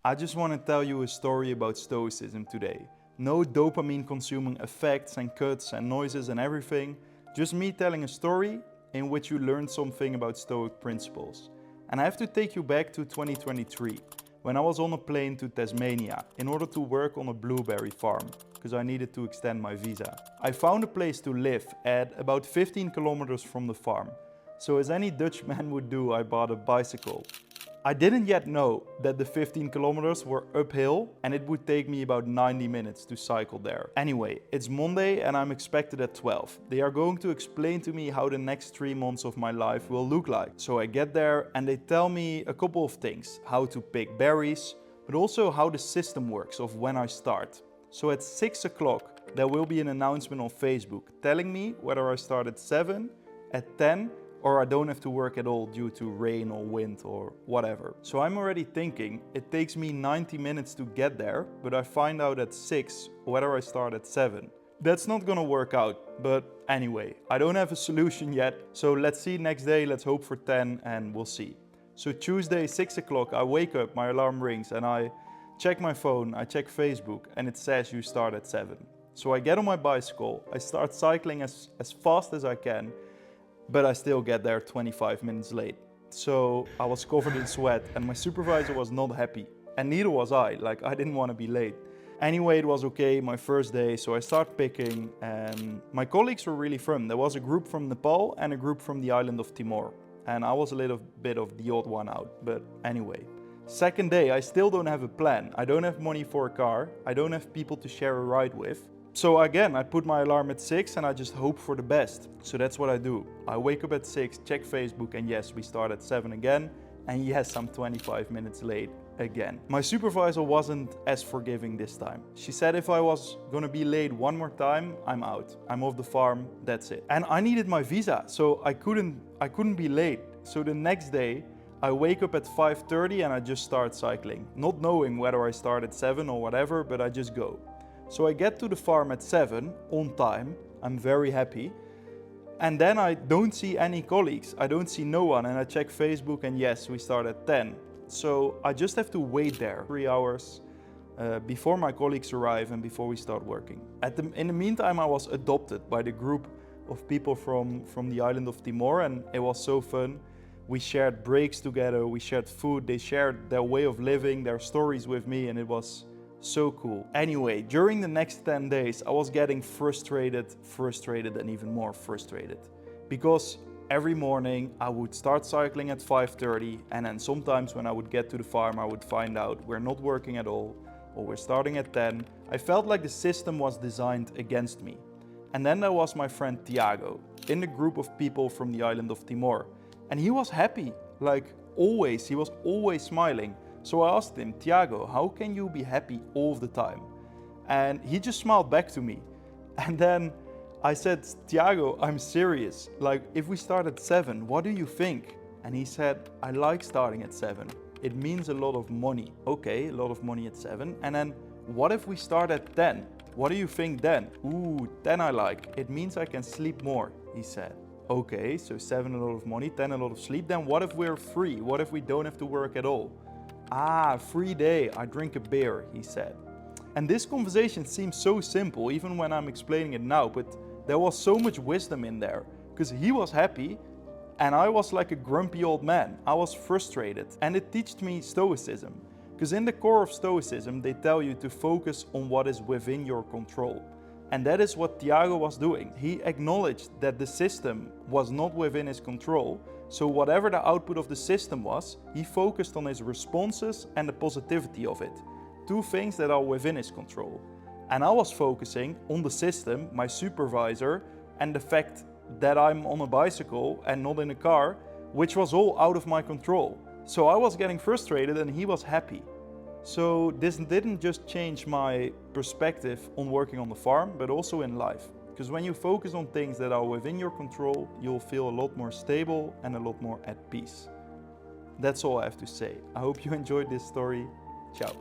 I just want to tell you a story about Stoicism today. No dopamine consuming effects and cuts and noises and everything. Just me telling a story in which you learn something about Stoic principles. And I have to take you back to 2023, when I was on a plane to Tasmania in order to work on a blueberry farm, because I needed to extend my visa. I found a place to live at about 15 kilometers from the farm. So as any Dutch man would do, I bought a bicycle. I didn't yet know that the 15 kilometers were uphill and it would take me about 90 minutes to cycle there. Anyway, it's Monday and I'm expected at 12. They are going to explain to me how the next 3 months of my life will look like. So I get there and they tell me a couple of things. How to pick berries, but also how the system works of when I start. So at 6 o'clock there will be an announcement on Facebook telling me whether I start at 7, at 10, or I don't have to work at all due to rain or wind or whatever. So I'm already thinking it takes me 90 minutes to get there, but I find out at 6 whether I start at 7. That's not gonna work out, but anyway, I don't have a solution yet, so let's see next day, let's hope for 10 and we'll see. So Tuesday, 6 o'clock, I wake up, my alarm rings and I check my phone, I check Facebook and it says you start at 7. So I get on my bicycle, I start cycling as fast as I can, but I still get there 25 minutes late. So I was covered in sweat and my supervisor was not happy. And neither was I, like I didn't want to be late. Anyway, it was okay, my first day, so I start picking and my colleagues were really fun. There was a group from Nepal and a group from the island of Timor. And I was a little bit of the odd one out, but anyway. Second day, I still don't have a plan. I don't have money for a car. I don't have people to share a ride with. So again, I put my alarm at 6 and I just hope for the best. So that's what I do. I wake up at 6, check Facebook and yes, we start at 7 again. And yes, I'm 25 minutes late again. My supervisor wasn't as forgiving this time. She said if I was gonna be late one more time, I'm out. I'm off the farm, that's it. And I needed my visa, so I couldn't be late. So the next day, I wake up at 5:30 and I just start cycling. Not knowing whether I start at 7 or whatever, but I just go. So I get to the farm at 7, on time, I'm very happy. And then I don't see any colleagues, I don't see no one, and I check Facebook and yes, we start at 10. So I just have to wait there 3 hours before my colleagues arrive and before we start working. In the meantime, I was adopted by the group of people from the island of Timor and it was so fun. We shared breaks together, we shared food, they shared their way of living, their stories with me, and it was so cool. Anyway, during the next 10 days, I was getting frustrated and even more frustrated. Because every morning I would start cycling at 5:30 and then sometimes when I would get to the farm, I would find out we're not working at all or we're starting at 10. I felt like the system was designed against me. And then there was my friend Tiago in the group of people from the island of Timor. And he was happy, like always, he was always smiling. So I asked him, Tiago, how can you be happy all the time? And he just smiled back to me. And then I said, Tiago, I'm serious. Like, if we start at 7, what do you think? And he said, I like starting at 7. It means a lot of money. Okay, a lot of money at 7. And then what if we start at 10? What do you think then? Ooh, 10 I like. It means I can sleep more, he said. Okay, so 7 a lot of money, 10 a lot of sleep. Then what if we're free? What if we don't have to work at all? Ah, free day, I drink a beer, he said. And this conversation seems so simple, even when I'm explaining it now, but there was so much wisdom in there, because he was happy and I was like a grumpy old man. I was frustrated, and it taught me Stoicism. Because in the core of Stoicism, they tell you to focus on what is within your control. And that is what Tiago was doing. He acknowledged that the system was not within his control. So whatever the output of the system was, he focused on his responses and the positivity of it. Two things that are within his control. And I was focusing on the system, my supervisor, and the fact that I'm on a bicycle and not in a car, which was all out of my control. So I was getting frustrated and he was happy. So this didn't just change my perspective on working on the farm, but also in life. Because when you focus on things that are within your control, you'll feel a lot more stable and a lot more at peace. That's all I have to say. I hope you enjoyed this story. Ciao.